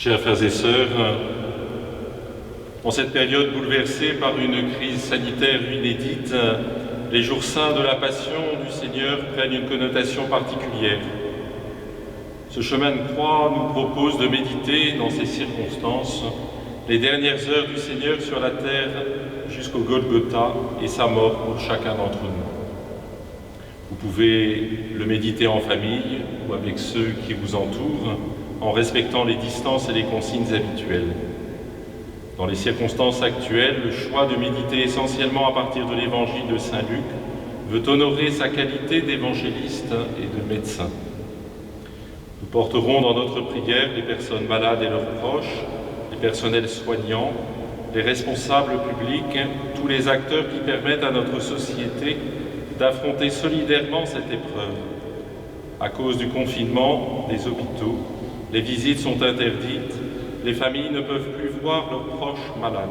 Chers frères et sœurs, en cette période bouleversée par une crise sanitaire inédite, les jours saints de la Passion du Seigneur prennent une connotation particulière. Ce chemin de croix nous propose de méditer dans ces circonstances les dernières heures du Seigneur sur la terre jusqu'au Golgotha et sa mort pour chacun d'entre nous. Vous pouvez le méditer en famille ou avec ceux qui vous entourent, en respectant les distances et les consignes habituelles. Dans les circonstances actuelles, le choix de méditer essentiellement à partir de l'évangile de Saint Luc veut honorer sa qualité d'évangéliste et de médecin. Nous porterons dans notre prière les personnes malades et leurs proches, les personnels soignants, les responsables publics, tous les acteurs qui permettent à notre société d'affronter solidairement cette épreuve. À cause du confinement des hôpitaux, les visites sont interdites, les familles ne peuvent plus voir leurs proches malades.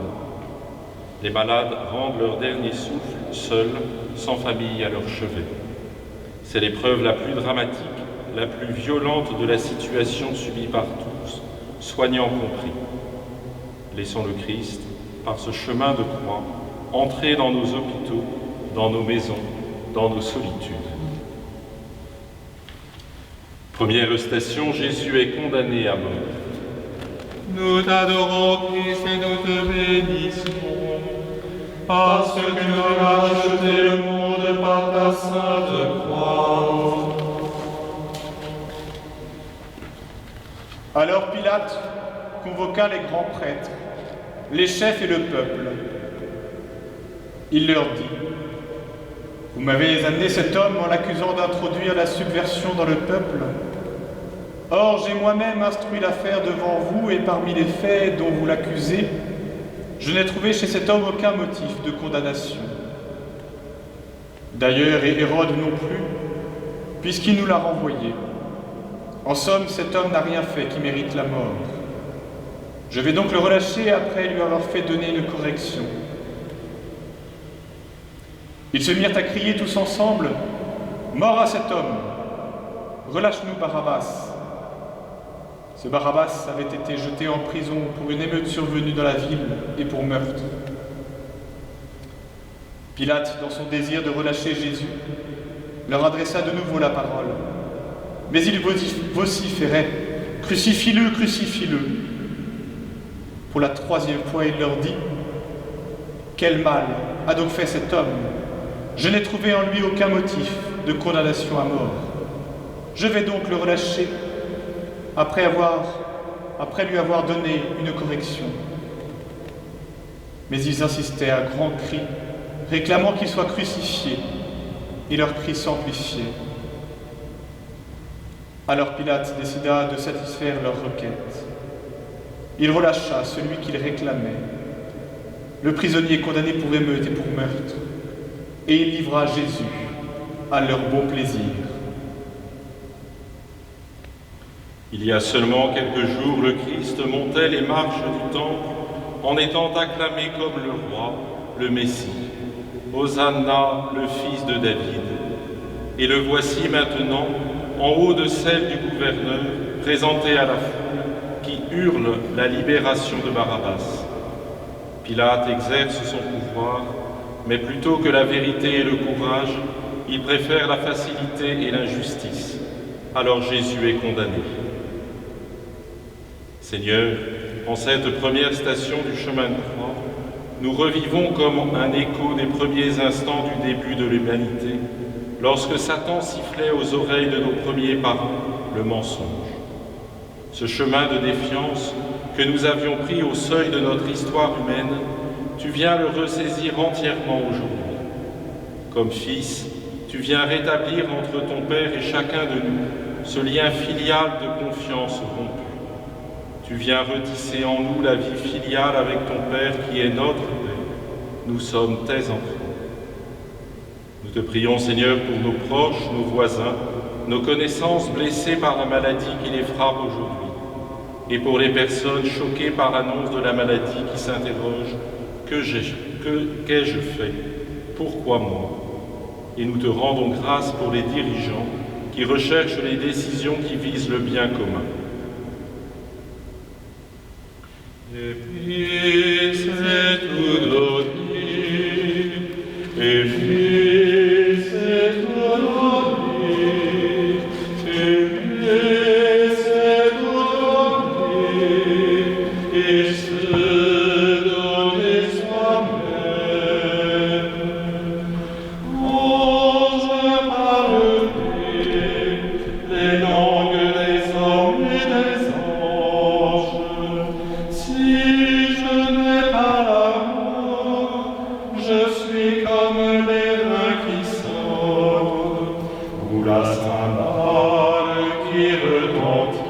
Les malades rendent leur dernier souffle seuls, sans famille à leur chevet. C'est l'épreuve la plus dramatique, la plus violente de la situation subie par tous, soignants compris. Laissons le Christ, par ce chemin de croix, entrer dans nos hôpitaux, dans nos maisons, dans nos solitudes. Première station, Jésus est condamné à mort. Nous t'adorons, Christ, et nous te bénissons, parce que tu as racheté le monde par ta sainte croix. Alors Pilate convoqua les grands prêtres, les chefs et le peuple. Il leur dit: « Vous m'avez amené cet homme en l'accusant d'introduire la subversion dans le peuple. Or, j'ai moi-même instruit l'affaire devant vous, et parmi les faits dont vous l'accusez, je n'ai trouvé chez cet homme aucun motif de condamnation. D'ailleurs, et Hérode non plus, puisqu'il nous l'a renvoyé. En somme, cet homme n'a rien fait qui mérite la mort. Je vais donc le relâcher après lui avoir fait donner une correction. » Ils se mirent à crier tous ensemble: « Mort à cet homme! Relâche-nous Barabbas !» Ce Barabbas avait été jeté en prison pour une émeute survenue dans la ville et pour meurtre. Pilate, dans son désir de relâcher Jésus, leur adressa de nouveau la parole. Mais ils vociféraient: « Crucifie-le, crucifie-le » Pour la troisième fois, il leur dit: « Quel mal a donc fait cet homme? Je n'ai trouvé en lui aucun motif de condamnation à mort. Je vais donc le relâcher après lui avoir donné une correction. » Mais ils insistaient à grands cris, réclamant qu'il soit crucifié, et leurs cris s'amplifiaient. Alors Pilate décida de satisfaire leur requête. Il relâcha celui qu'il réclamait, le prisonnier condamné pour émeute et pour meurtre, et il livra Jésus à leur bon plaisir. Il y a seulement quelques jours, le Christ montait les marches du temple en étant acclamé comme le roi, le Messie. Hosanna, le fils de David. Et le voici maintenant, en haut de celle du gouverneur, présenté à la foule, qui hurle la libération de Barabbas. Pilate exerce son pouvoir, mais plutôt que la vérité et le courage, il préfère la facilité et l'injustice. Alors Jésus est condamné. Seigneur, en cette première station du chemin de croix, nous revivons comme un écho des premiers instants du début de l'humanité, lorsque Satan sifflait aux oreilles de nos premiers parents le mensonge. Ce chemin de défiance que nous avions pris au seuil de notre histoire humaine, tu viens le ressaisir entièrement aujourd'hui. Comme fils, tu viens rétablir entre ton Père et chacun de nous ce lien filial de confiance rompu. Tu viens retisser en nous la vie filiale avec ton Père qui est notre Père. Nous sommes tes enfants. Nous te prions, Seigneur, pour nos proches, nos voisins, nos connaissances blessées par la maladie qui les frappe aujourd'hui, et pour les personnes choquées par l'annonce de la maladie qui s'interrogent: qu'ai-je fait? Pourquoi moi? Et nous te rendons grâce pour les dirigeants qui recherchent les décisions qui visent le bien commun. Et puis c'est tout donné, et puis c'est tout donné, et puis c'est tout donné, et se donner soi-même. Ose parler les langues des hommes et des anges. Si je n'ai pas l'amour, je suis comme les reins qui sonnent, ou la cymbale qui retentit.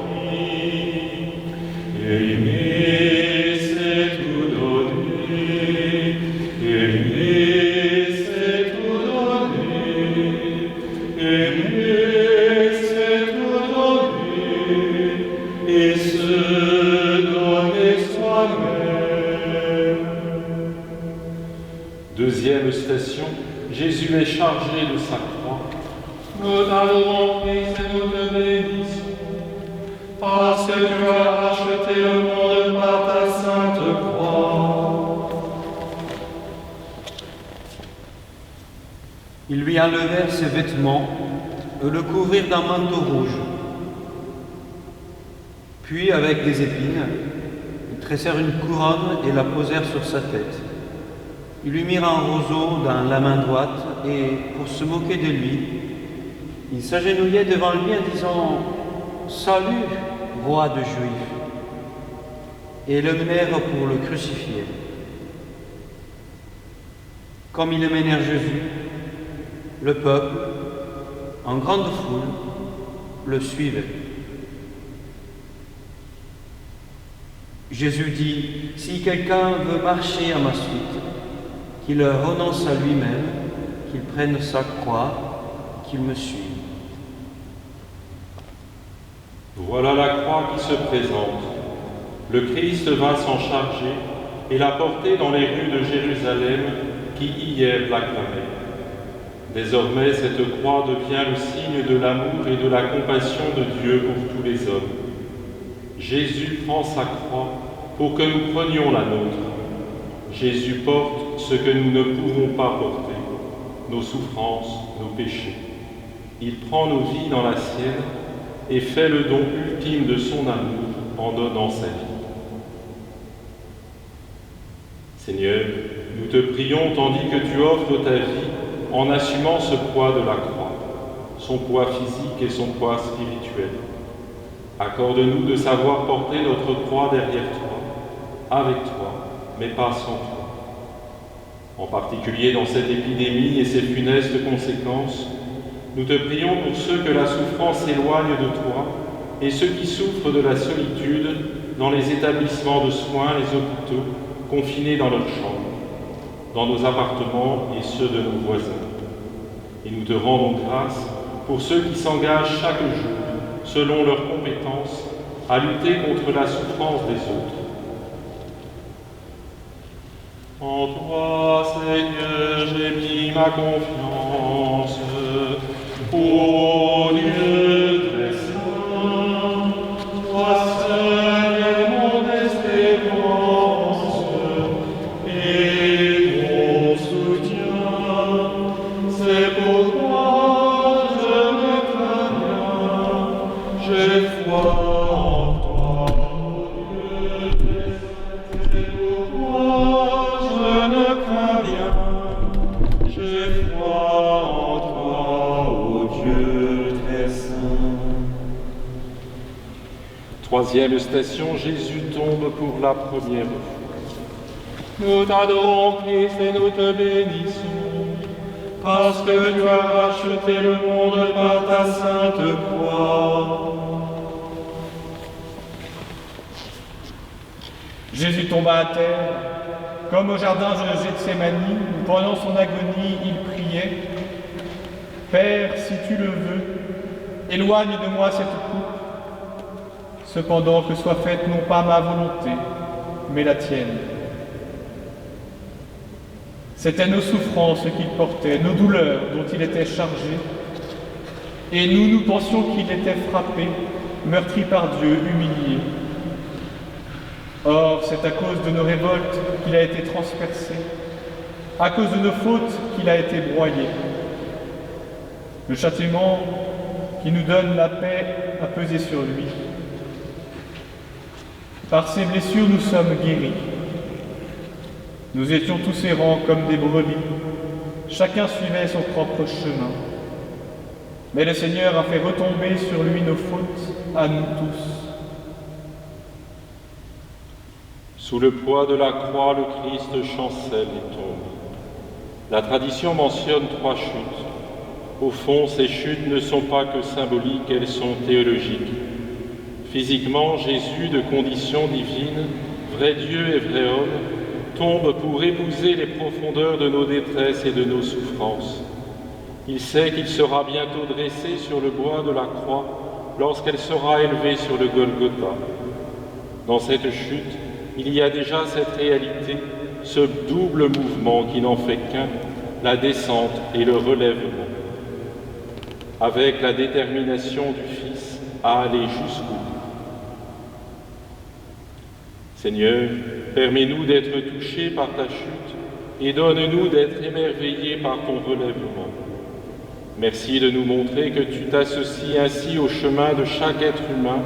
Aimer, c'est tout donner, aimer, c'est tout donner, aimer, c'est tout donner, et se donner soi-même. Deuxième station, Jésus est chargé de sa croix. Nous t'adorons, Christ, et nous te bénissons, parce que tu as racheté le monde par ta sainte croix. Ils lui enlevèrent ses vêtements et le couvrirent d'un manteau rouge. Puis, avec des épines, ils tressèrent une couronne et la posèrent sur sa tête. Ils lui mirent un roseau dans la main droite et, pour se moquer de lui, ils s'agenouillaient devant lui en disant « Salut, roi de Juifs !» et le menèrent pour le crucifier. Comme ils menèrent Jésus, le peuple, en grande foule, le suivait. Jésus dit, si quelqu'un veut marcher à ma suite, qu'il renonce à lui-même, qu'il prenne sa croix, qu'il me suive. Voilà la croix qui se présente. Le Christ va s'en charger et la porter dans les rues de Jérusalem qui hier l'acclamaient. Désormais, cette croix devient le signe de l'amour et de la compassion de Dieu pour tous les hommes. Jésus prend sa croix pour que nous prenions la nôtre. Jésus porte ce que nous ne pouvons pas porter, nos souffrances, nos péchés. Il prend nos vies dans la sienne et fait le don ultime de son amour en donnant sa vie. Seigneur, nous te prions tandis que tu offres ta vie en assumant ce poids de la croix, son poids physique et son poids spirituel. Accorde-nous de savoir porter notre croix derrière toi, avec toi, mais pas sans toi. En particulier dans cette épidémie et ses funestes conséquences, nous te prions pour ceux que la souffrance éloigne de toi et ceux qui souffrent de la solitude dans les établissements de soins, les hôpitaux, confinés dans leurs chambres, dans nos appartements et ceux de nos voisins. Et nous te rendons grâce pour ceux qui s'engagent chaque jour, selon leurs compétences, à lutter contre la souffrance des autres. En toi, Seigneur, j'ai mis ma confiance. Ô Dieu très saint, toi seul est mon espérance et mon soutien. C'est pourquoi je ne crains rien, j'ai foi en toi, ô Dieu très saint. C'est pourquoi je ne crains rien, j'ai foi en toi, ô Dieu très saint. Troisième station, Jésus tombe pour la première fois. Nous t'adorons, Christ, et nous te bénissons, parce que tu as racheté le monde par ta sainte croix. Jésus tomba à terre, comme au jardin de Gethsémani, où pendant son agonie, il priait « Père, si tu le veux, éloigne de moi cette coupe. Cependant que soit faite non pas ma volonté, mais la tienne. » C'étaient nos souffrances qu'il portait, nos douleurs dont il était chargé, et nous pensions qu'il était frappé, meurtri par Dieu, humilié. « Père, si tu le veux, éloigne de moi cette coupe. Cependant que soit faite non pas ma volonté, mais la tienne. » C'étaient nos souffrances qu'il portait, nos douleurs dont il était chargé, et nous pensions qu'il était frappé, meurtri par Dieu, humilié. Or, c'est à cause de nos révoltes qu'il a été transpercé, à cause de nos fautes qu'il a été broyé. Le châtiment qui nous donne la paix a pesé sur lui. Par ses blessures, nous sommes guéris. Nous étions tous errants comme des brebis. Chacun suivait son propre chemin. Mais le Seigneur a fait retomber sur lui nos fautes, à nous tous. Sous le poids de la croix, le Christ chancelle et tombe. La tradition mentionne 3 chutes. Au fond, ces chutes ne sont pas que symboliques, elles sont théologiques. Physiquement, Jésus, de condition divine, vrai Dieu et vrai homme, tombe pour épouser les profondeurs de nos détresses et de nos souffrances. Il sait qu'il sera bientôt dressé sur le bois de la croix lorsqu'elle sera élevée sur le Golgotha. Dans cette chute, il y a déjà cette réalité, ce double mouvement qui n'en fait qu'un, la descente et le relèvement, avec la détermination du Fils à aller jusqu'au bout. Seigneur, permets-nous d'être touchés par ta chute et donne-nous d'être émerveillés par ton relèvement. Merci de nous montrer que tu t'associes ainsi au chemin de chaque être humain,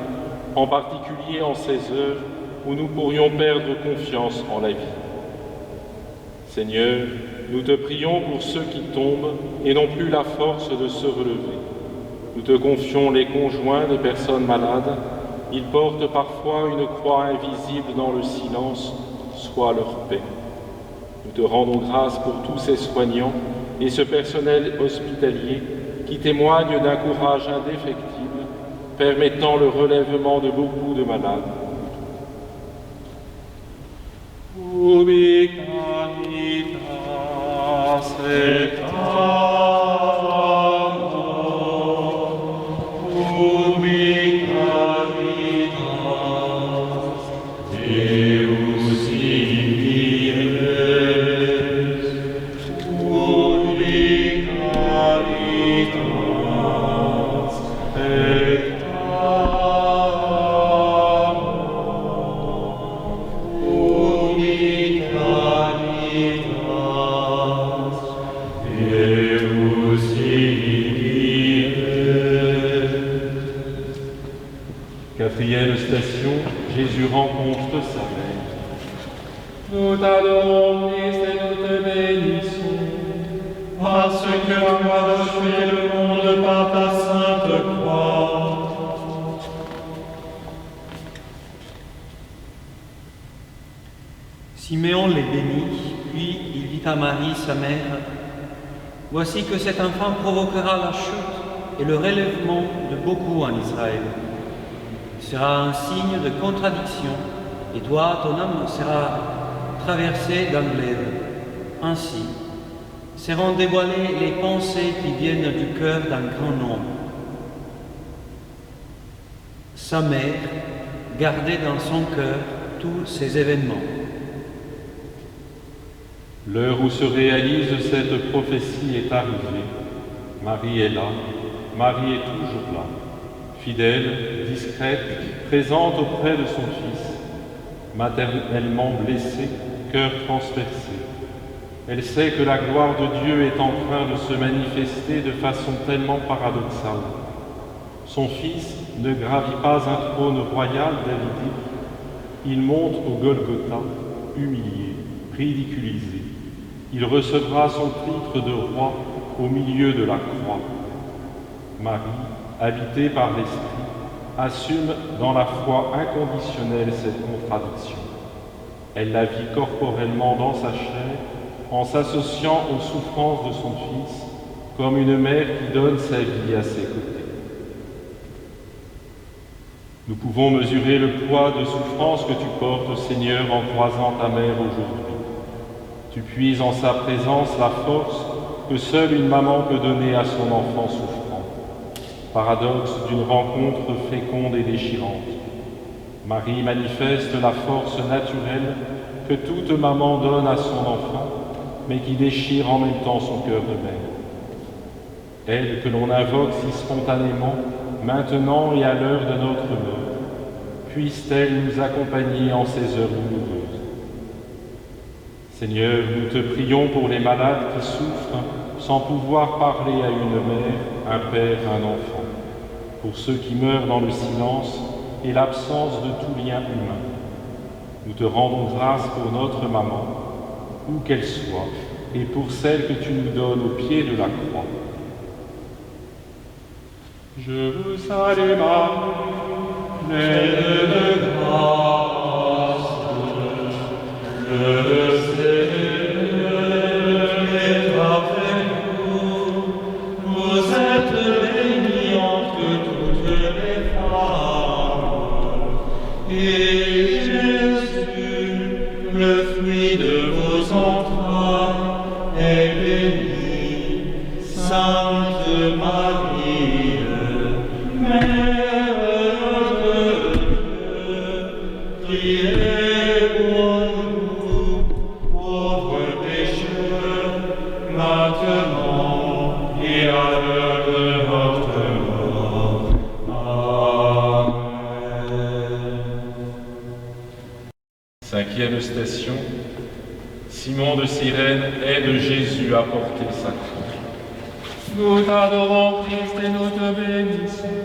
en particulier en ces heures où nous pourrions perdre confiance en la vie. Seigneur, nous te prions pour ceux qui tombent et n'ont plus la force de se relever. Nous te confions les conjoints des personnes malades. Ils portent parfois une croix invisible dans le silence, sois leur paix. Nous te rendons grâce pour tous ces soignants et ce personnel hospitalier qui témoigne d'un courage indéfectible, permettant le relèvement de beaucoup de malades. Ubi caritas et ubi caritas Deus in pires, ubi caritas et Quatrième station, Jésus rencontre sa mère. Nous t'adorons, Christ, et nous te bénissons, parce que tu as racheté le monde par ta sainte croix. Siméon les bénit, puis il dit à Marie, sa mère, « Voici que cet enfant provoquera la chute et le relèvement de beaucoup en Israël. Il sera un signe de contradiction, et toi, ton homme, sera traversé d'un glaive. Ainsi seront dévoilées les pensées qui viennent du cœur d'un grand nombre. » Sa mère gardait dans son cœur tous ces événements. L'heure où se réalise cette prophétie est arrivée. Marie est là, Marie est toujours là, fidèle, discrète, présente auprès de son Fils, maternellement blessée, cœur transpercé. Elle sait que la gloire de Dieu est en train de se manifester de façon tellement paradoxale. Son Fils ne gravit pas un trône royal davidique, il monte au Golgotha, humilié, ridiculisé. Il recevra son titre de roi au milieu de la croix. Marie, habitée par l'Esprit, assume dans la foi inconditionnelle cette contradiction. Elle la vit corporellement dans sa chair, en s'associant aux souffrances de son Fils, comme une mère qui donne sa vie à ses côtés. Nous pouvons mesurer le poids de souffrance que tu portes, Seigneur, en croisant ta mère aujourd'hui. Tu puises en sa présence la force que seule une maman peut donner à son enfant souffrant. Paradoxe d'une rencontre féconde et déchirante. Marie manifeste la force naturelle que toute maman donne à son enfant, mais qui déchire en même temps son cœur de mère. Elle que l'on invoque si spontanément, maintenant et à l'heure de notre mort, puisse-t-elle nous accompagner en ces heures douloureuses. Seigneur, nous te prions pour les malades qui souffrent sans pouvoir parler à une mère, un père, un enfant, pour ceux qui meurent dans le silence et l'absence de tout lien humain. Nous te rendons grâce pour notre maman, où qu'elle soit, et pour celle que tu nous donnes au pied de la croix. Je vous salue Marie, pleine de grâce, le Seigneur est avec vous. Vous êtes bénie entre toutes les femmes, et Jésus, le fruit de vos entrailles, est béni. Sainte Marie, Mère de Dieu, priez pour nous, pauvres pécheurs, maintenant et à l'heure de notre mort. Amen. Cinquième station, Simon de Cyrène aide Jésus à porter sa croix. Nous t'adorons, Christ, et nous te bénissons,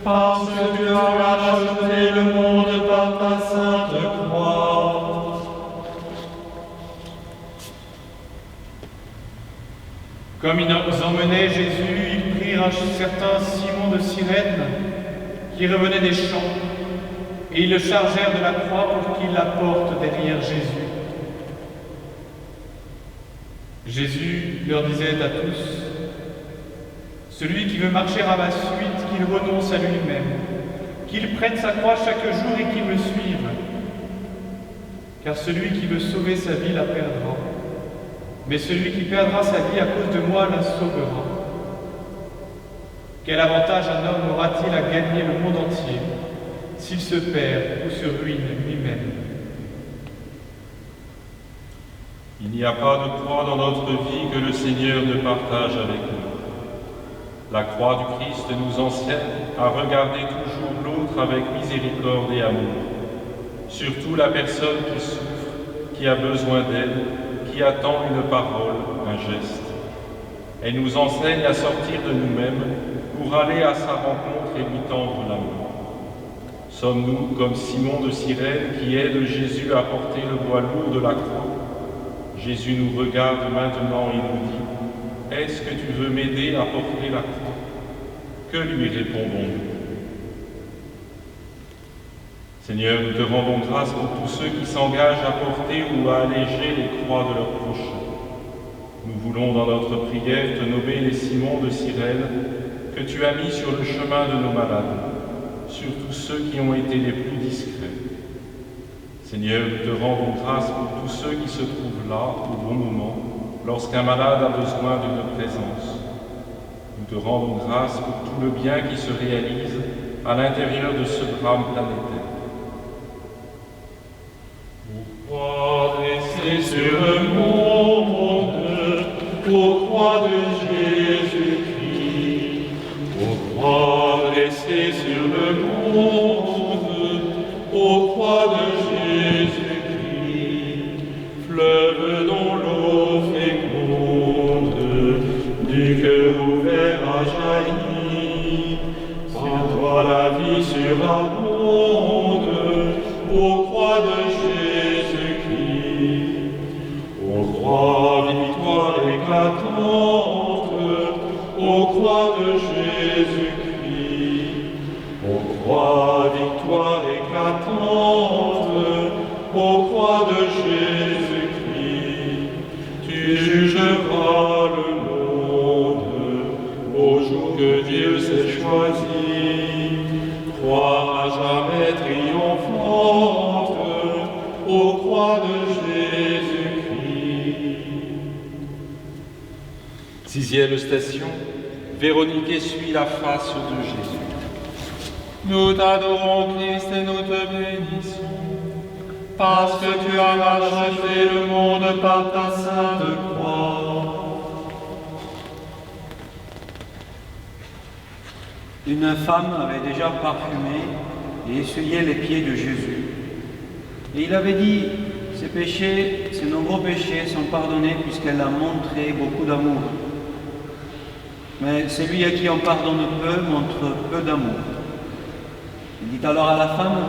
parce que tu as racheté le monde par ta sainte croix. Comme ils emmenaient Jésus, ils prirent un certain Simon de Cyrène qui revenait des champs, et ils le chargèrent de la croix pour qu'il la porte derrière Jésus. Jésus leur disait à tous: celui qui veut marcher à ma suite, qu'il renonce à lui-même, qu'il prenne sa croix chaque jour et qu'il me suive. Car celui qui veut sauver sa vie la perdra, mais celui qui perdra sa vie à cause de moi la sauvera. Quel avantage un homme aura-t-il à gagner le monde entier s'il se perd ou se ruine lui-même? Il n'y a pas de croix dans notre vie que le Seigneur ne partage avec nous. La croix du Christ nous enseigne à regarder toujours l'autre avec miséricorde et amour, surtout la personne qui souffre, qui a besoin d'aide, qui attend une parole, un geste. Elle nous enseigne à sortir de nous-mêmes pour aller à sa rencontre et lui tendre la main. Sommes-nous comme Simon de Cyrène qui aide Jésus à porter le poids lourd de la croix? Jésus nous regarde maintenant et nous dit: est-ce que tu veux m'aider à porter la croix? Que lui répondons-nous? Seigneur, nous te rendons grâce pour tous ceux qui s'engagent à porter ou à alléger les croix de leurs prochains. Nous voulons dans notre prière te nommer les Simons de Cyrène que tu as mis sur le chemin de nos malades, surtout ceux qui ont été les plus discrets. Seigneur, nous te rendons grâce pour tous ceux qui se trouvent là au bon moment, lorsqu'un malade a besoin d'une présence. Nous te rendons grâce pour tout le bien qui se réalise à l'intérieur de ce drame planétaire. Croix dressée sur le monde, aux croix de Jésus-Christ, aux croix dressée sur le monde, aux croix de Jésus-Christ, fleuve dont l'eau féconde, du cœur ouvert a jailli, par toi la vie surabonde, aux croix de Jésus-Christ, aux croix victoire éclatante, aux croix de Jésus-Christ, aux croix victoire éclatante, aux croix de Jésus-Christ, tu jugeras le monde au jour que Dieu s'est choisi, croix à jamais triomphante, aux croix de Jésus-Christ. Sixième station, Véronique essuie la face de Jésus. Nous t'adorons, Christ, et nous te bénissons, parce que tu as racheté le monde par ta sainte croix. Une femme avait déjà parfumé et essuyait les pieds de Jésus. Et il avait dit, ses péchés, ses nombreux péchés sont pardonnés puisqu'elle a montré beaucoup d'amour. Mais celui à qui on pardonne peu montre peu d'amour. Il dit alors à la femme,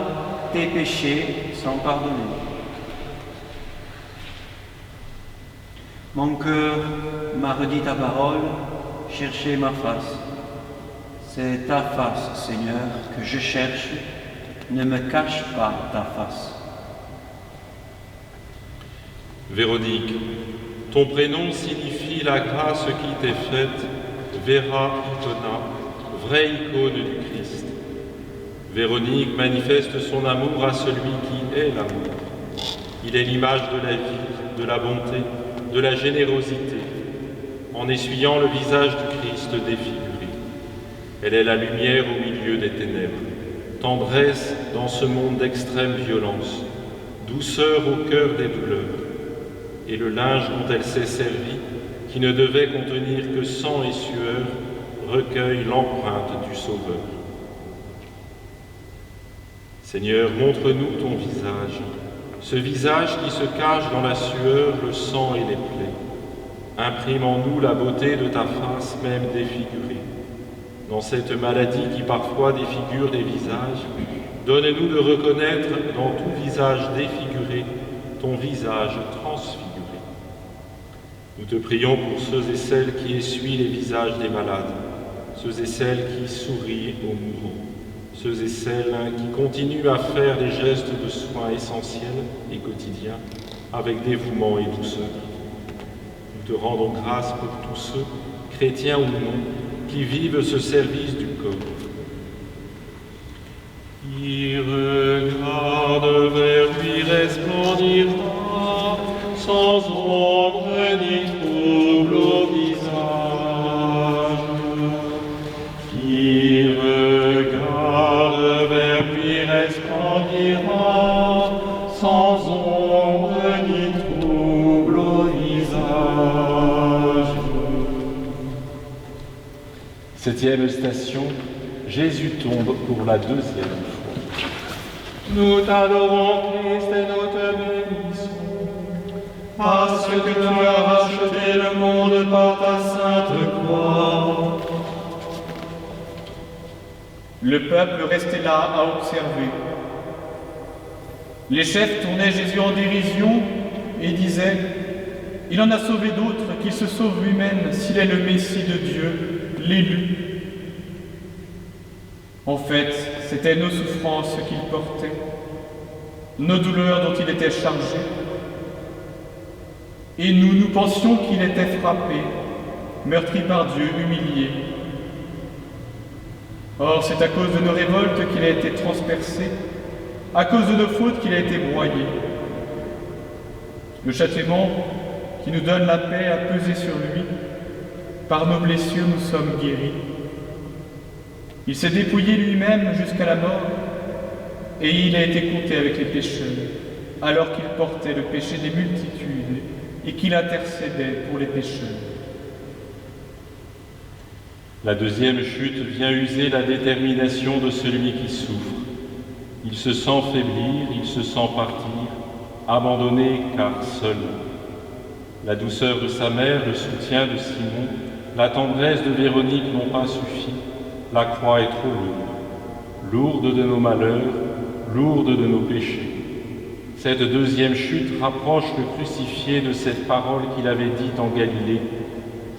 tes péchés sont pardonnés. Mon cœur m'a redit ta parole, cherchez ma face. C'est ta face, Seigneur, que je cherche, ne me cache pas ta face. Véronique, ton prénom signifie la grâce qui t'est faite, Vera Icona, vraie icône du Christ. Véronique manifeste son amour à celui qui est l'amour. Il est l'image de la vie, de la bonté, de la générosité, en essuyant le visage du Christ défiguré. Elle est la lumière au milieu des ténèbres, tendresse dans ce monde d'extrême violence, douceur au cœur des douleurs, et le linge dont elle s'est servie, qui ne devait contenir que sang et sueur, recueille l'empreinte du Sauveur. Seigneur, montre-nous ton visage, ce visage qui se cache dans la sueur, le sang et les plaies. Imprime en nous la beauté de ta face même défigurée. Dans cette maladie qui parfois défigure des visages, donne-nous de reconnaître dans tout visage défiguré ton visage transfiguré. Nous te prions pour ceux et celles qui essuient les visages des malades, ceux et celles qui sourient aux mourants, ceux et celles qui continuent à faire des gestes de soins essentiels et quotidiens avec dévouement et douceur. Nous te rendons grâce pour tous ceux, chrétiens ou non, qui vivent ce service du corps. Qui regarde vers lui resplendira, sans ombre ni trouble au visage. Qui regarde vers lui resplendira, sans ombre ni trouble au visage. Septième station, Jésus tombe pour la deuxième fois. Nous t'adorons, Christ, et nous te bénissons, parce que tu as racheté le monde par ta sainte croix. Le peuple restait là à observer. Les chefs tournaient Jésus en dérision et disaient « Il en a sauvé d'autres, qu'il se sauve lui-même s'il est le Messie de Dieu, l'élu. » En fait, c'étaient nos souffrances qu'il portait, nos douleurs dont il était chargé. Et nous pensions qu'il était frappé, meurtri par Dieu, humilié. Or, c'est à cause de nos révoltes qu'il a été transpercé, à cause de nos fautes qu'il a été broyé. Le châtiment qui nous donne la paix a pesé sur lui. Par nos blessures, nous sommes guéris. Il s'est dépouillé lui-même jusqu'à la mort, et il a été compté avec les pécheurs, alors qu'il portait le péché des multitudes et qu'il intercédait pour les pécheurs. La deuxième chute vient user la détermination de celui qui souffre. Il se sent faiblir, il se sent partir, abandonné car seul. La douceur de sa mère, le soutien de Simon, la tendresse de Véronique n'ont pas suffi. La croix est trop lourde, lourde de nos malheurs, lourde de nos péchés. Cette deuxième chute rapproche le crucifié de cette parole qu'il avait dite en Galilée.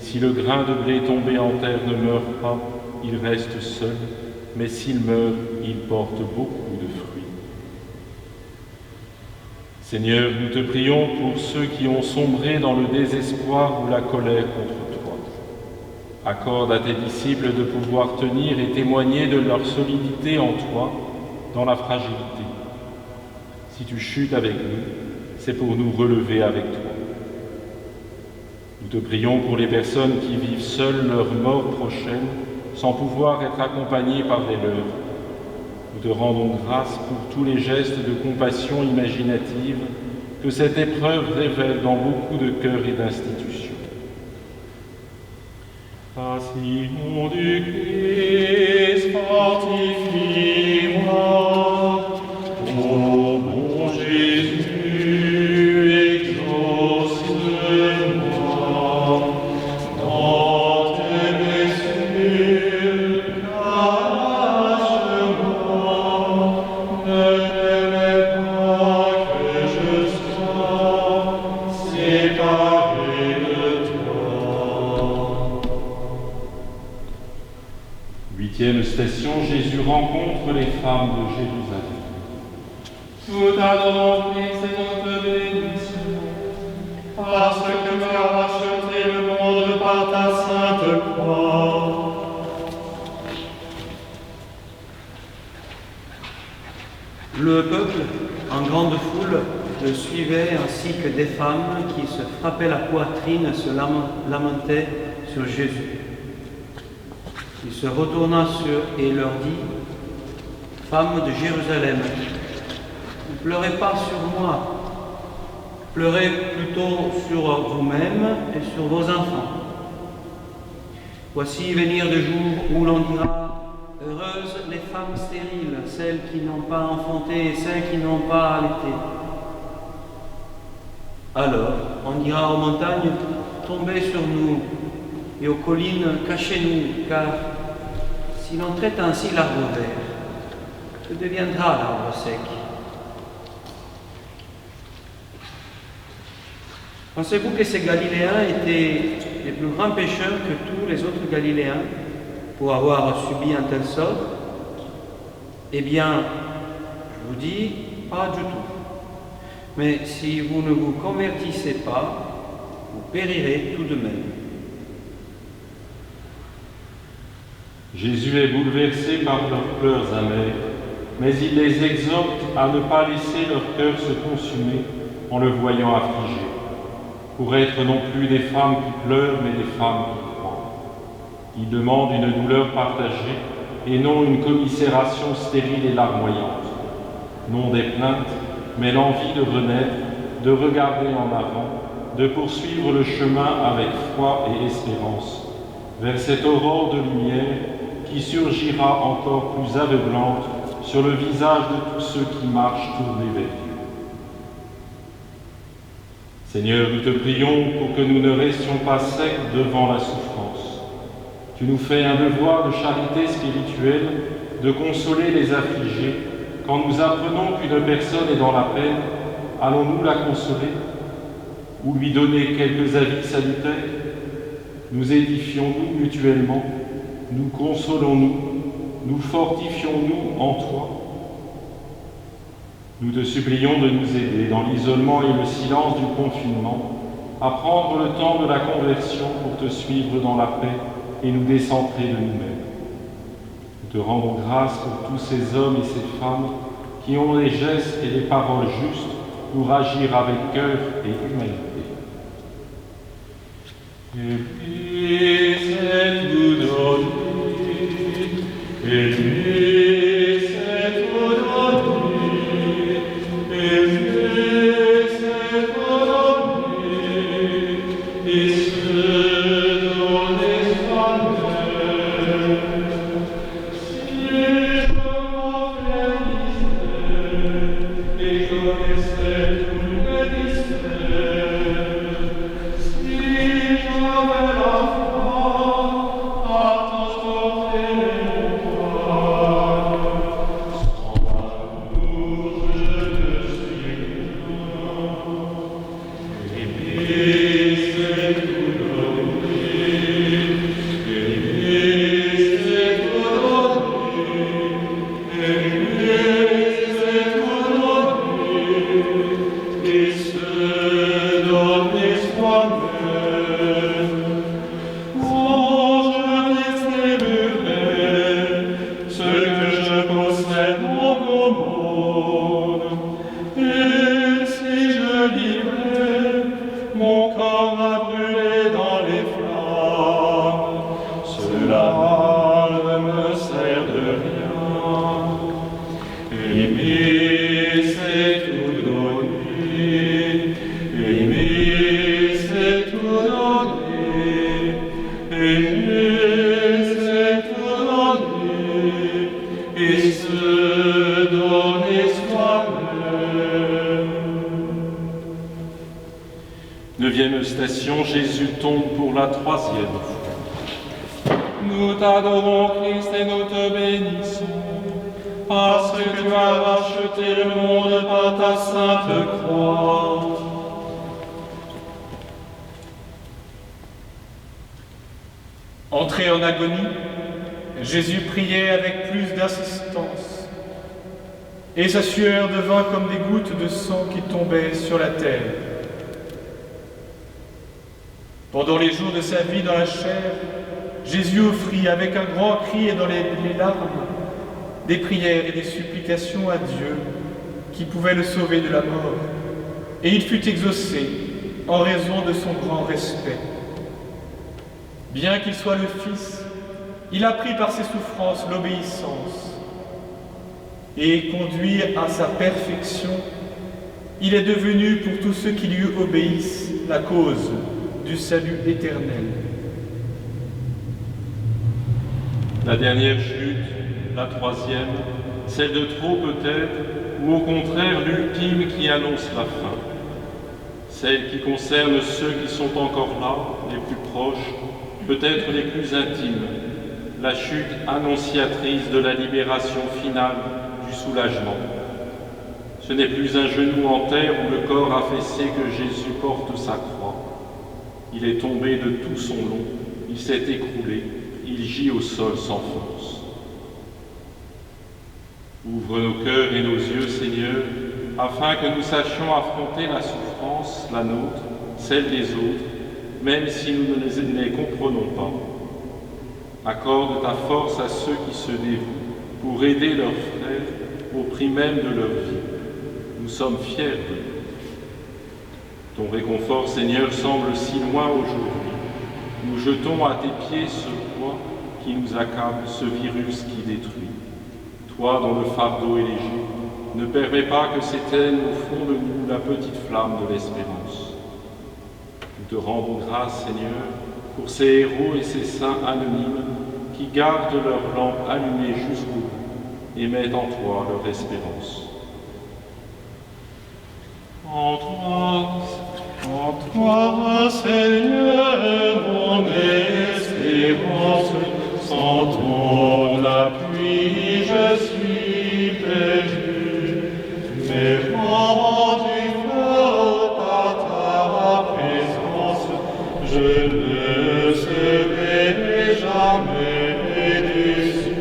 Si le grain de blé tombé en terre ne meurt pas, il reste seul, mais s'il meurt, il porte beaucoup de fruits. Seigneur, nous te prions pour ceux qui ont sombré dans le désespoir ou la colère contre toi. Accorde à tes disciples de pouvoir tenir et témoigner de leur solidité en toi, dans la fragilité. Si tu chutes avec nous, c'est pour nous relever avec toi. Nous te prions pour les personnes qui vivent seules leur mort prochaine, sans pouvoir être accompagnées par les leurs. Nous te rendons grâce pour tous les gestes de compassion imaginative que cette épreuve révèle dans beaucoup de cœurs et d'institutions. Passion du Christ, fortifie-moi. rencontres les femmes de Jérusalem. Nous t'adorons, Christ, et nous te bénissons, parce que tu as racheté le monde par ta sainte croix. Le peuple, en grande foule, le suivait ainsi que des femmes qui se frappaient la poitrine se lamentaient sur Jésus. Il se retourna et leur dit, « Femmes de Jérusalem, ne pleurez pas sur moi, pleurez plutôt sur vous-mêmes et sur vos enfants. Voici venir de jours où l'on dira, heureuses les femmes stériles, celles qui n'ont pas enfanté et celles qui n'ont pas allaité. Alors, on dira aux montagnes, tombez sur nous, et aux collines, cachez-nous, car si l'on traite ainsi l'arbre vert, que deviendra l'arbre sec? Pensez-vous que ces Galiléens étaient les plus grands pécheurs que tous les autres Galiléens pour avoir subi un tel sort? Eh bien, je vous dis, pas du tout. Mais si vous ne vous convertissez pas, vous périrez tout de même. Jésus est bouleversé par leurs pleurs amers, mais il les exhorte à ne pas laisser leur cœur se consumer en le voyant affligé, pour être non plus des femmes qui pleurent, mais des femmes qui croient. Il demande une douleur partagée et non une commisération stérile et larmoyante. Non des plaintes, mais l'envie de renaître, de regarder en avant, de poursuivre le chemin avec foi et espérance, vers cette aurore de lumière qui surgira encore plus aveuglante sur le visage de tous ceux qui marchent tournés vers Dieu. Seigneur, nous te prions pour que nous ne restions pas secs devant la souffrance. Tu nous fais un devoir de charité spirituelle, de consoler les affligés. Quand nous apprenons qu'une personne est dans la peine, allons-nous la consoler ou lui donner quelques avis salutaires? Nous édifions-nous mutuellement, nous consolons-nous, nous fortifions-nous en toi. Nous te supplions de nous aider dans l'isolement et le silence du confinement, à prendre le temps de la conversion pour te suivre dans la paix et nous décentrer de nous-mêmes. Nous te rendons grâce pour tous ces hommes et ces femmes qui ont les gestes et les paroles justes pour agir avec cœur et humanité. Et puis c'est tout donné, et puis c'est tout donné, et puis c'est tout donné, et se donner soi-même. Si je m'offrais et connaissais tous mes mystères, si j'avais la foi à transporter les montagnes, sans amour je ne suis rien. Et puis c'est tout donné, et puis c'est tout donné, et puis c'est tout donné, et se donner soi-même. Oh, je distribuerai ce que je possède en commande, et si je livrais mon corps à brûler dans les flammes, cela ne me sert de rien. Et puis c'est tout donné, et puis c'est tout donné, et puis c'est tout donné, et se donner soi-même. 9e station, Jésus tombe pour la 3e fois. Nous t'adorons, Christ, et nous te bénissons, parce que tu as racheté le monde par ta sainte croix. Entré en agonie, Jésus priait avec plus d'insistance, et sa sueur devint comme des gouttes de sang qui tombaient sur la terre. Pendant les jours de sa vie dans la chair, Jésus offrit avec un grand cri et dans les larmes des prières et des supplications à Dieu qui pouvait le sauver de la mort. Et il fut exaucé en raison de son grand respect. Bien qu'il soit le Fils, il apprit par ses souffrances l'obéissance. Et conduit à sa perfection, il est devenu pour tous ceux qui lui obéissent la cause du salut éternel. La dernière chute, la troisième, celle de trop peut-être, ou au contraire l'ultime qui annonce la fin. Celle qui concerne ceux qui sont encore là, les plus proches, peut-être les plus intimes, la chute annonciatrice de la libération finale, du soulagement. Ce n'est plus un genou en terre ou le corps affaissé que Jésus porte sa croix. Il est tombé de tout son long, il s'est écroulé, il gît au sol sans force. Ouvre nos cœurs et nos yeux, Seigneur, afin que nous sachions affronter la souffrance, la nôtre, celle des autres, même si nous ne les comprenons pas. Accorde ta force à ceux qui se dévouent pour aider leurs frères au prix même de leur vie. Nous sommes fiers d'eux. Ton réconfort, Seigneur, semble si loin aujourd'hui. Nous jetons à tes pieds ce poids qui nous accable, ce virus qui détruit. Toi, dont le fardeau est léger, ne permets pas que s'éteigne au fond de nous la petite flamme de l'espérance. Nous te rendons grâce, Seigneur, pour ces héros et ces saints anonymes qui gardent leur lampe allumée jusqu'au bout et mettent en toi leur espérance. En toi, Seigneur, mon espérance, sans ton appui, je suis perdu, mais rendu fort par ta présence, je ne serai jamais déçu.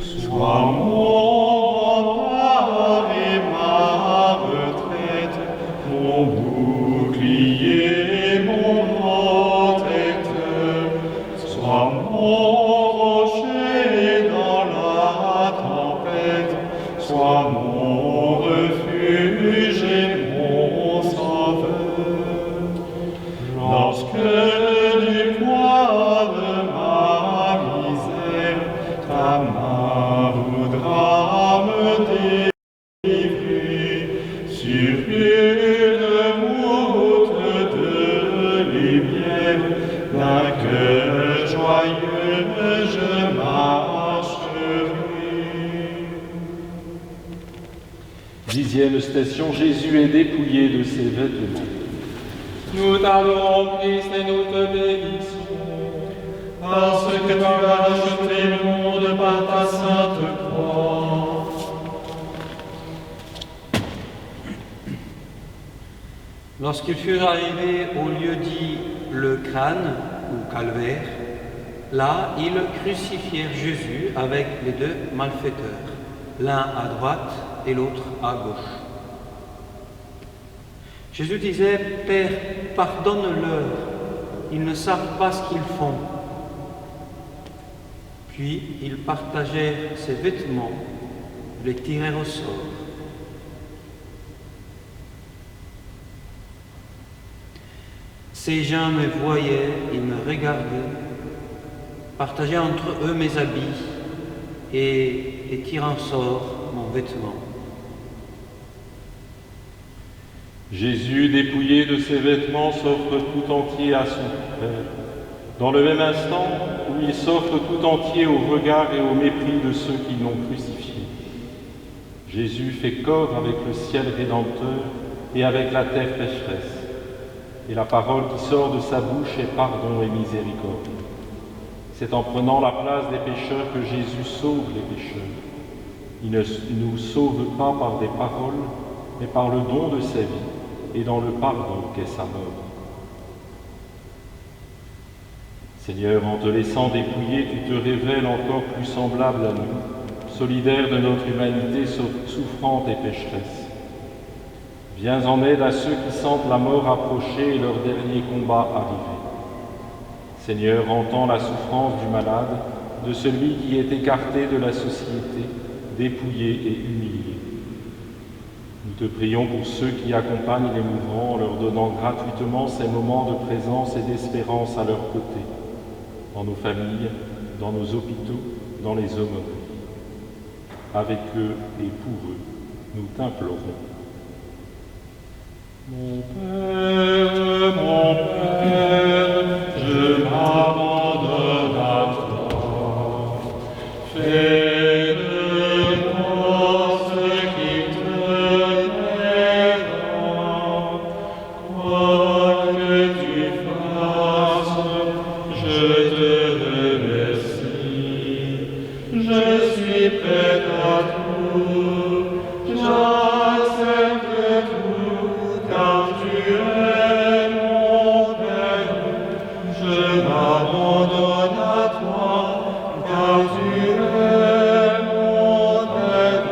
Sois mon rempart et ma retraite, mon bouclier, mon protecteur. Sois mon rocher dans la tempête, sois mon refuge et mon sauveur. Lorsque du poids de ma misère, ta main voudra me délivrer sur une route de lumière, d'un cœur joyeux je marcherai. 10e station, Jésus est dépouillé de ses vêtements. Nous t'adorons, Christ, et nous te bénissons, parce que tu as racheté le monde par ta sainte croix. Lorsqu'ils furent arrivés au lieu dit le crâne ou calvaire, là ils crucifièrent Jésus avec les deux malfaiteurs, l'un à droite et l'autre à gauche. Jésus disait, « Père, pardonne-leur, ils ne savent pas ce qu'ils font. » Puis ils partagèrent ses vêtements, les tirèrent au sort. Ces gens me voyaient, ils me regardaient, partageaient entre eux mes habits et tirant au sort mon vêtement. Jésus, dépouillé de ses vêtements, s'offre tout entier à son Père. Dans le même instant où il s'offre tout entier au regard et au mépris de ceux qui l'ont crucifié. Jésus fait corps avec le ciel rédempteur et avec la terre pécheresse. Et la parole qui sort de sa bouche est pardon et miséricorde. C'est en prenant la place des pécheurs que Jésus sauve les pécheurs. Il ne nous sauve pas par des paroles, mais par le don de sa vie et dans le pardon qu'est sa mort. Seigneur, en te laissant dépouiller, tu te révèles encore plus semblable à nous, solidaire de notre humanité souffrante et pécheresse. Viens en aide à ceux qui sentent la mort approcher et leur dernier combat arriver. Seigneur, entends la souffrance du malade, de celui qui est écarté de la société, dépouillé et humilié. Nous te prions pour ceux qui accompagnent les mourants en leur donnant gratuitement ces moments de présence et d'espérance à leur côté, dans nos familles, dans nos hôpitaux, dans les aumôneries. Avec eux et pour eux, nous t'implorons. Mon Père, je m'abandonne à toi. Fais de moi ce qui te plaira. Quoi que tu fasses, je te remercie. Je suis prêt à tout. J'accepte tout, car tu es mon Père. Je m'abandonne à toi, car tu es mon Père.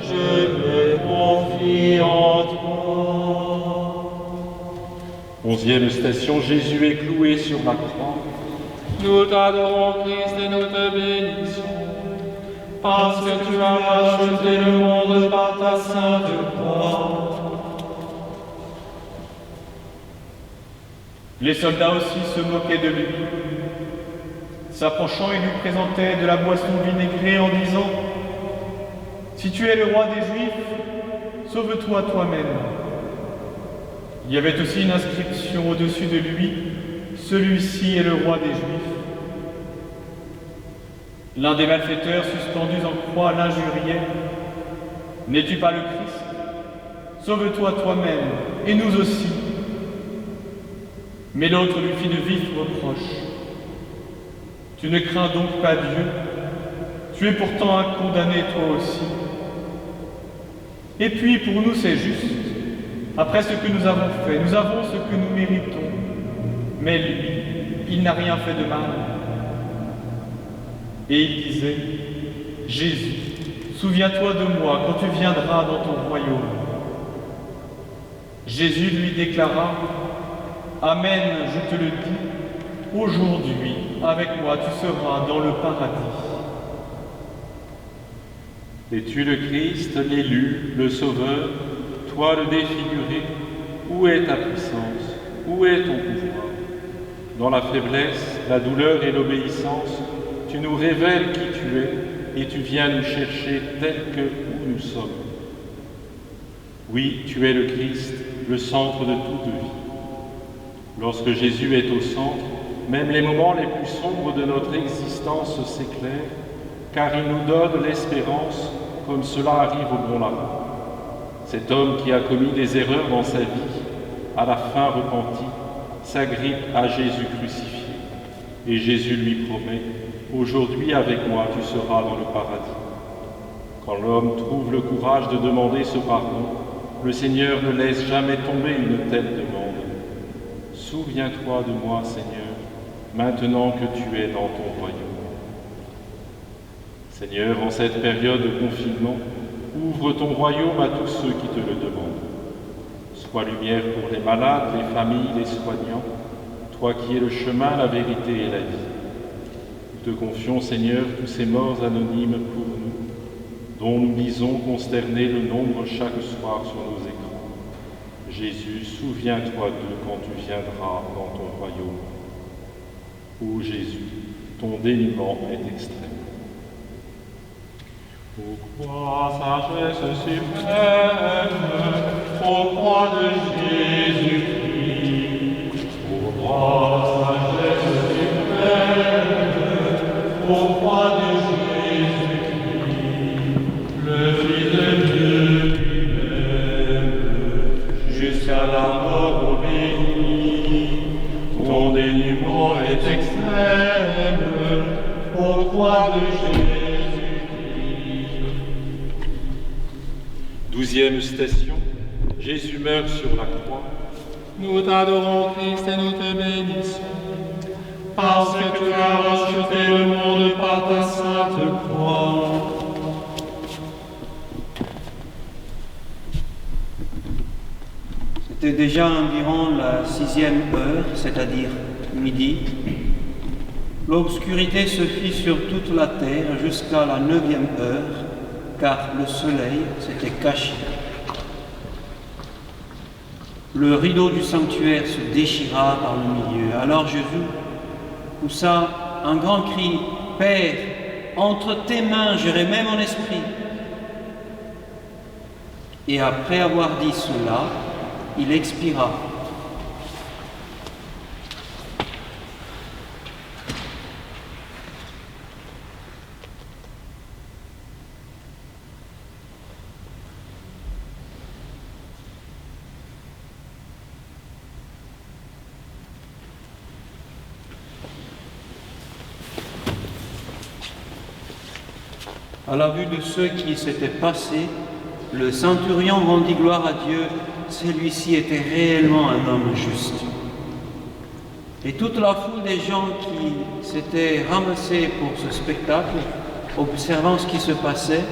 Je me confie en toi. 11e station, Jésus est cloué sur la croix. Nous t'adorons, Christ, et nous te bénissons, parce que tu as racheté le monde par ta sainte croix. Les soldats aussi se moquaient de lui. S'approchant, ils lui présentaient de la boisson vinaigrée en disant « Si tu es le roi des Juifs, sauve-toi toi-même. » Il y avait aussi une inscription au-dessus de lui « Celui-ci est le roi des Juifs ». L'un des malfaiteurs suspendus en croix l'injuriait « N'es-tu pas le Christ? Sauve-toi toi-même, et nous aussi. » Mais l'autre lui fit de vifs reproches. « Tu ne crains donc pas Dieu? Tu es pourtant un condamné toi aussi. Et puis pour nous c'est juste. Après ce que nous avons fait, nous avons ce que nous méritons. Mais lui, il n'a rien fait de mal. » Et il disait, « Jésus, souviens-toi de moi quand tu viendras dans ton royaume. » Jésus lui déclara, « Amen, je te le dis, aujourd'hui, avec moi, tu seras dans le paradis. » Es-tu le Christ, l'élu, le Sauveur, toi le défiguré? Où est ta puissance? Où est ton pouvoir? Dans la faiblesse, la douleur et l'obéissance, tu nous révèles qui tu es et tu viens nous chercher tel que où nous sommes. Oui, tu es le Christ, le centre de toute vie. Lorsque Jésus est au centre, même les moments les plus sombres de notre existence s'éclairent, car il nous donne l'espérance comme cela arrive au bon larron. Cet homme qui a commis des erreurs dans sa vie, à la fin repenti, s'agrippe à Jésus crucifié. Et Jésus lui promet, « Aujourd'hui avec moi tu seras dans le paradis. » Quand l'homme trouve le courage de demander ce pardon, le Seigneur ne laisse jamais tomber une telle demande. « Souviens-toi de moi, Seigneur, maintenant que tu es dans ton royaume. » Seigneur, en cette période de confinement, ouvre ton royaume à tous ceux qui te le demandent. Sois lumière pour les malades, les familles, les soignants, toi qui es le chemin, la vérité et la vie. Nous te confions, Seigneur, tous ces morts anonymes pour nous, dont nous lisons consterner le nombre chaque soir sur nos écrans. Jésus, souviens-toi d'eux quand tu viendras dans ton royaume. Ô Jésus, ton dénuement est extrême. Ô croix, sagesse suprême, ô croix de Jésus-Christ, ô croix, sagesse suprême, ô croix de Jésus-Christ, le Fils de Dieu lui-même, jusqu'à la mort obéi, ton dénuement est extrême, ô croix de Jésus-Christ. 12e station, Jésus meurt sur la croix. Nous t'adorons, Christ, et nous te bénissons, parce que tu as racheté le monde par ta sainte croix. C'était déjà environ la 6e heure, c'est-à-dire midi. L'obscurité se fit sur toute la terre jusqu'à la 9e heure, car le soleil s'était caché. Le rideau du sanctuaire se déchira par le milieu. Alors Jésus poussa un grand cri, « Père, entre tes mains je remets mon esprit. » Et après avoir dit cela, il expira. À la vue de ceux qui s'étaient passés, le centurion rendit gloire à Dieu. Celui-ci était réellement un homme juste. Et toute la foule des gens qui s'étaient ramassés pour ce spectacle, observant ce qui se passait,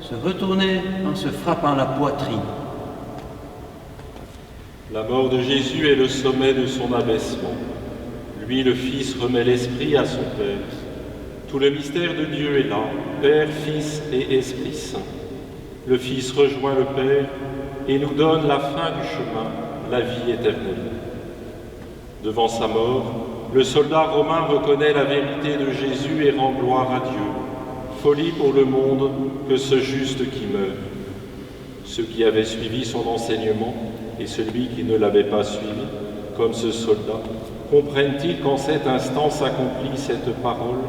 se retournait en se frappant la poitrine. La mort de Jésus est le sommet de son abaissement. Lui, le Fils, remet l'Esprit à son Père. Tout le mystère de Dieu est là, Père, Fils et Esprit Saint. Le Fils rejoint le Père et nous donne la fin du chemin, la vie éternelle. Devant sa mort, le soldat romain reconnaît la vérité de Jésus et rend gloire à Dieu. Folie pour le monde que ce juste qui meurt. Ceux qui avaient suivi son enseignement et celui qui ne l'avait pas suivi, comme ce soldat, comprennent-ils qu'en cet instant s'accomplit cette parole ?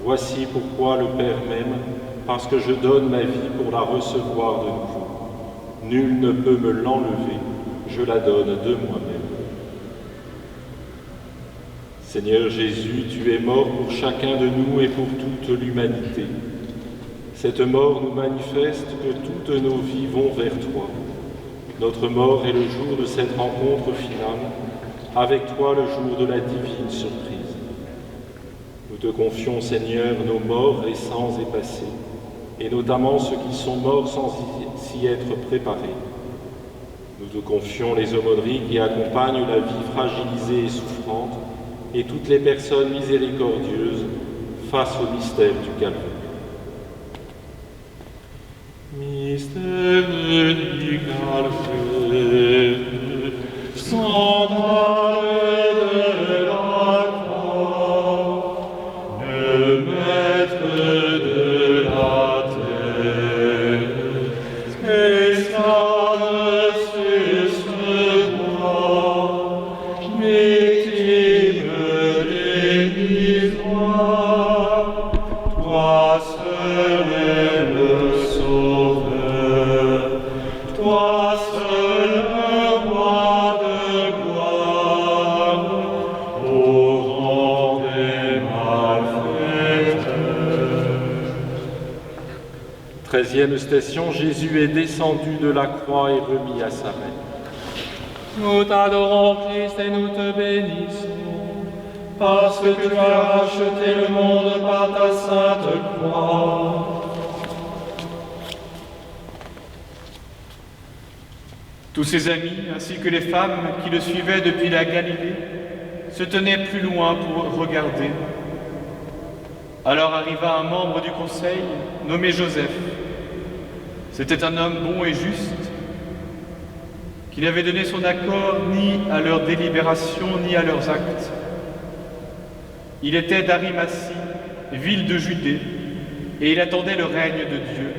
Voici pourquoi le Père m'aime, parce que je donne ma vie pour la recevoir de nouveau. Nul ne peut me l'enlever, je la donne de moi-même. Seigneur Jésus, tu es mort pour chacun de nous et pour toute l'humanité. Cette mort nous manifeste que toutes nos vies vont vers toi. Notre mort est le jour de cette rencontre finale, avec toi le jour de la divine surprise. Nous te confions, Seigneur, nos morts récents et passés, et notamment ceux qui sont morts sans s'y être préparés. Nous te confions les aumôneries qui accompagnent la vie fragilisée et souffrante, et toutes les personnes miséricordieuses face au mystère du calvaire. Mystère du calvaire, scandale de la croix, le maître de la terre, spécial sur ce bois, victime dérisoire, toi seul es le Sauveur, toi seul le roi de gloire, au rang des malfaiteurs. 13e station, Jésus est descendu de la croix et remis à sa mère. Nous t'adorons, Christ, et nous te bénissons, parce que tu as racheté le monde par ta sainte croix. Tous ses amis, ainsi que les femmes qui le suivaient depuis la Galilée, se tenaient plus loin pour regarder. Alors arriva un membre du conseil, nommé Joseph. C'était un homme bon et juste, qui n'avait donné son accord ni à leurs délibérations, ni à leurs actes. Il était d'Arimathie, ville de Judée, et il attendait le règne de Dieu.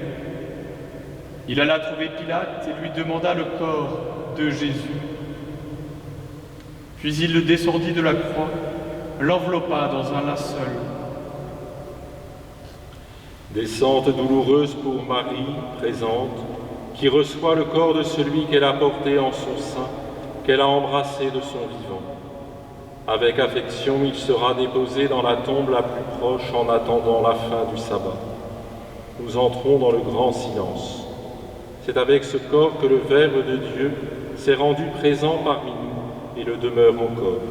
Il alla trouver Pilate et lui demanda le corps de Jésus. Puis il le descendit de la croix, l'enveloppa dans un linceul. Descente douloureuse pour Marie, présente, qui reçoit le corps de celui qu'elle a porté en son sein, qu'elle a embrassé de son vivant. Avec affection, il sera déposé dans la tombe la plus proche en attendant la fin du sabbat. Nous entrons dans le grand silence. C'est avec ce corps que le Verbe de Dieu s'est rendu présent parmi nous et le demeure encore.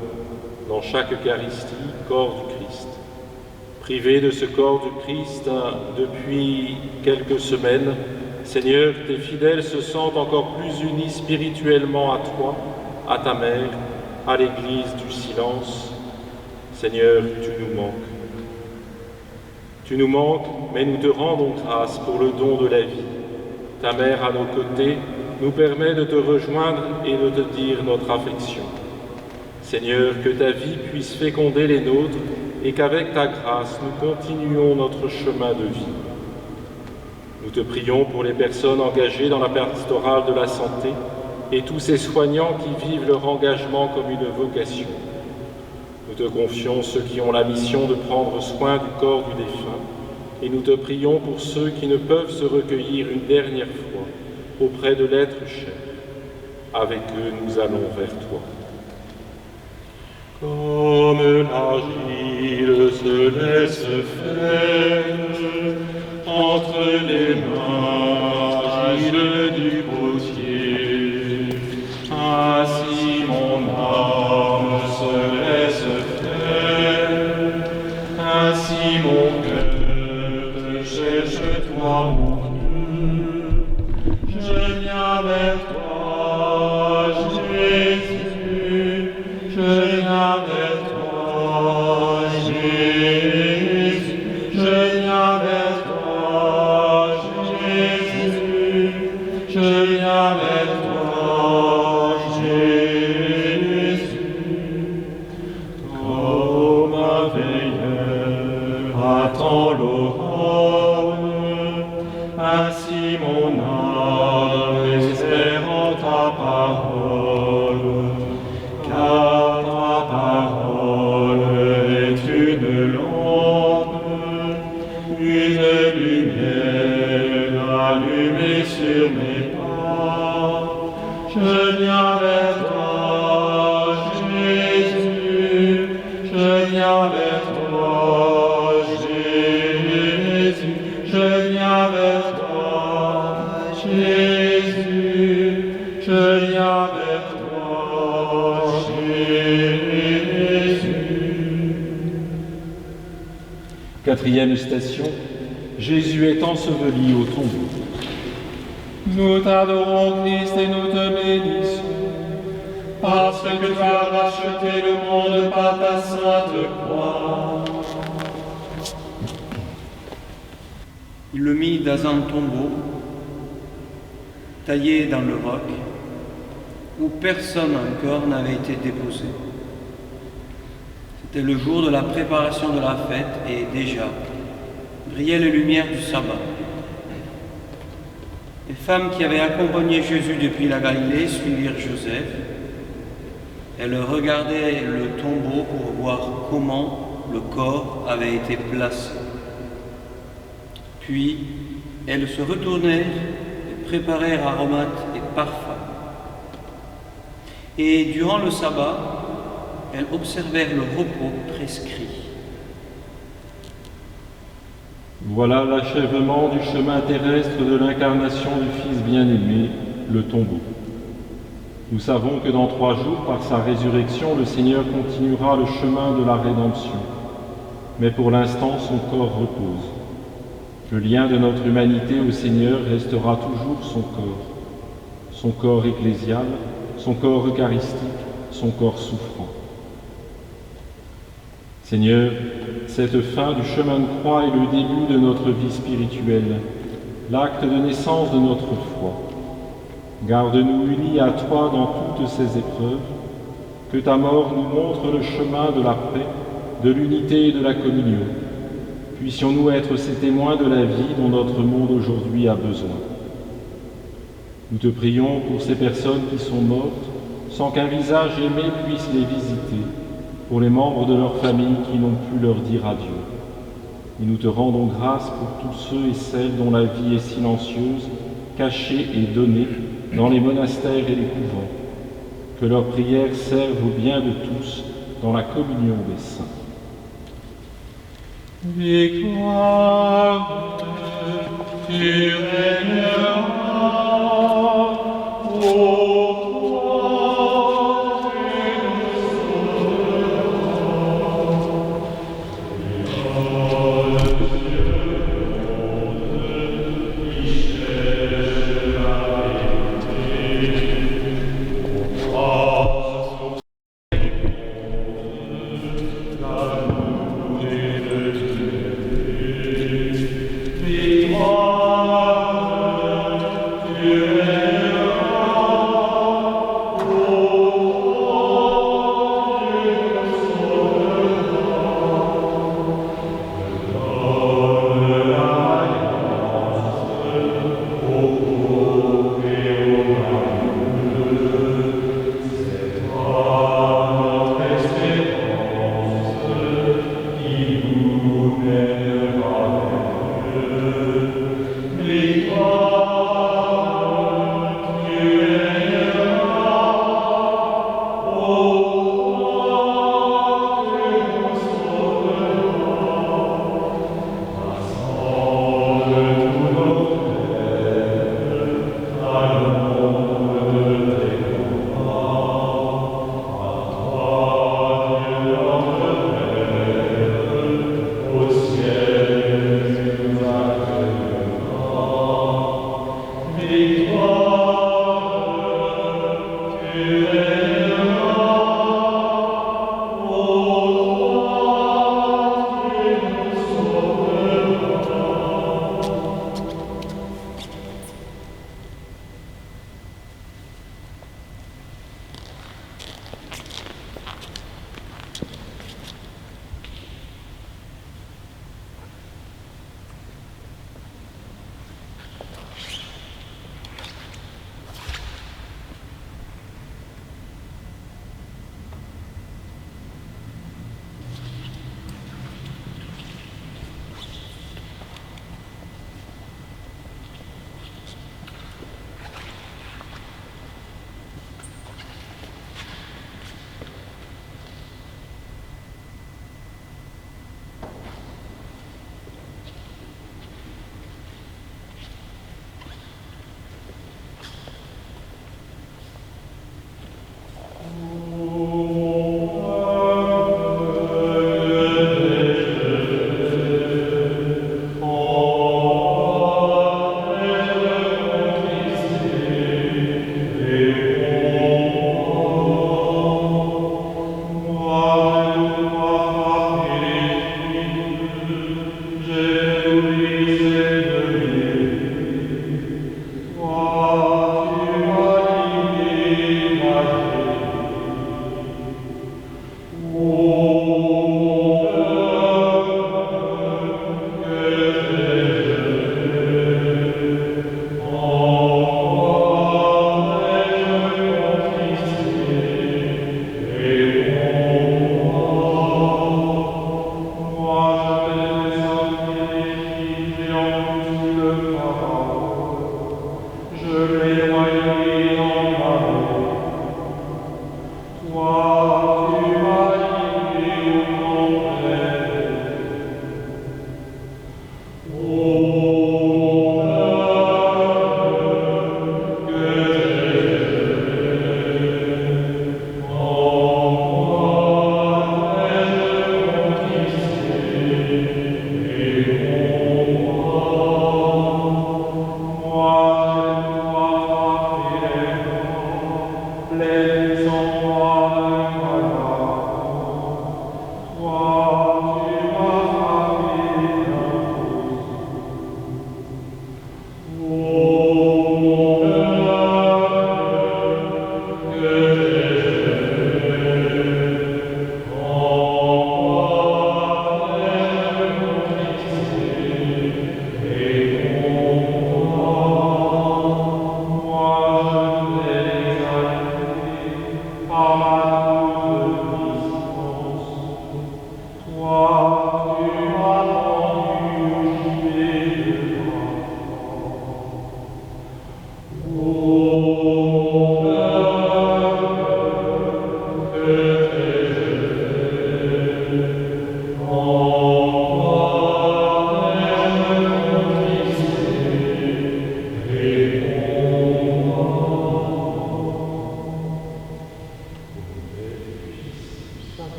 Dans chaque Eucharistie, corps du Christ. Privés de ce corps du Christ depuis quelques semaines, Seigneur, tes fidèles se sentent encore plus unis spirituellement à toi, à ta mère, à l'Église du silence. Seigneur, tu nous manques. Tu nous manques, mais nous te rendons grâce pour le don de la vie. Ta mère à nos côtés nous permet de te rejoindre et de te dire notre affection. Seigneur, que ta vie puisse féconder les nôtres et qu'avec ta grâce, nous continuions notre chemin de vie. Nous te prions pour les personnes engagées dans la pastorale de la santé et tous ces soignants qui vivent leur engagement comme une vocation. Nous te confions ceux qui ont la mission de prendre soin du corps du défunt et nous te prions pour ceux qui ne peuvent se recueillir une dernière fois auprès de l'être cher. Avec eux, nous allons vers toi. Comme l'argile se laisse faire entre les mains agiles du potier, ainsi mon âme se laisse faire, ainsi mon cœur te cherche toi, mon Dieu. Je viens vers toi, Jésus, je viens vers toi, Jésus, je viens vers toi, Jésus, je viens vers toi, Jésus. Comme un veilleur attend l'aurore, ainsi mon âme espère en ta parole, car ta parole est une lampe, une lumière allumée sur mes pas. Je viens vers toi, Jésus, je viens vers toi, Jésus, je viens vers toi, Jésus, je viens vers toi, Jésus. Quatrième station, Jésus est enseveli au tombeau. Nous t'adorons, Christ, et nous te bénissons, parce que tu as racheté le monde par ta sainte croix. Il le mit dans un tombeau, taillé dans le roc, où personne encore n'avait été déposé. C'était le jour de la préparation de la fête et déjà brillaient les lumières du sabbat. Les femmes qui avaient accompagné Jésus depuis la Galilée suivirent Joseph. Elles regardaient le tombeau pour voir comment le corps avait été placé. Puis, elles se retournèrent et préparèrent aromates et parfums. Et durant le sabbat, elles observèrent le repos prescrit. Voilà l'achèvement du chemin terrestre de l'incarnation du Fils bien-aimé, le tombeau. Nous savons que dans 3 jours, par sa résurrection, le Seigneur continuera le chemin de la rédemption. Mais pour l'instant, son corps repose. Le lien de notre humanité au Seigneur restera toujours son corps ecclésial, son corps eucharistique, son corps souffrant. Seigneur, cette fin du chemin de croix est le début de notre vie spirituelle, l'acte de naissance de notre foi. Garde-nous unis à toi dans toutes ces épreuves, que ta mort nous montre le chemin de la paix, de l'unité et de la communion. Puissions-nous être ces témoins de la vie dont notre monde aujourd'hui a besoin. Nous te prions pour ces personnes qui sont mortes, sans qu'un visage aimé puisse les visiter, pour les membres de leur famille qui n'ont pu leur dire adieu. Et nous te rendons grâce pour tous ceux et celles dont la vie est silencieuse, cachée et donnée dans les monastères et les couvents. Que leurs prières servent au bien de tous dans la communion des saints. Victoire, tu régneras, ô toi, tu nous sauveras.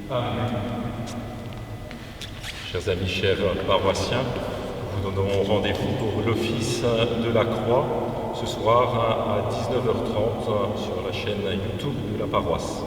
Amen. Chers amis, chers paroissiens, nous vous donnons rendez-vous pour l'office de la croix ce soir à 19h30 sur la chaîne YouTube de la paroisse.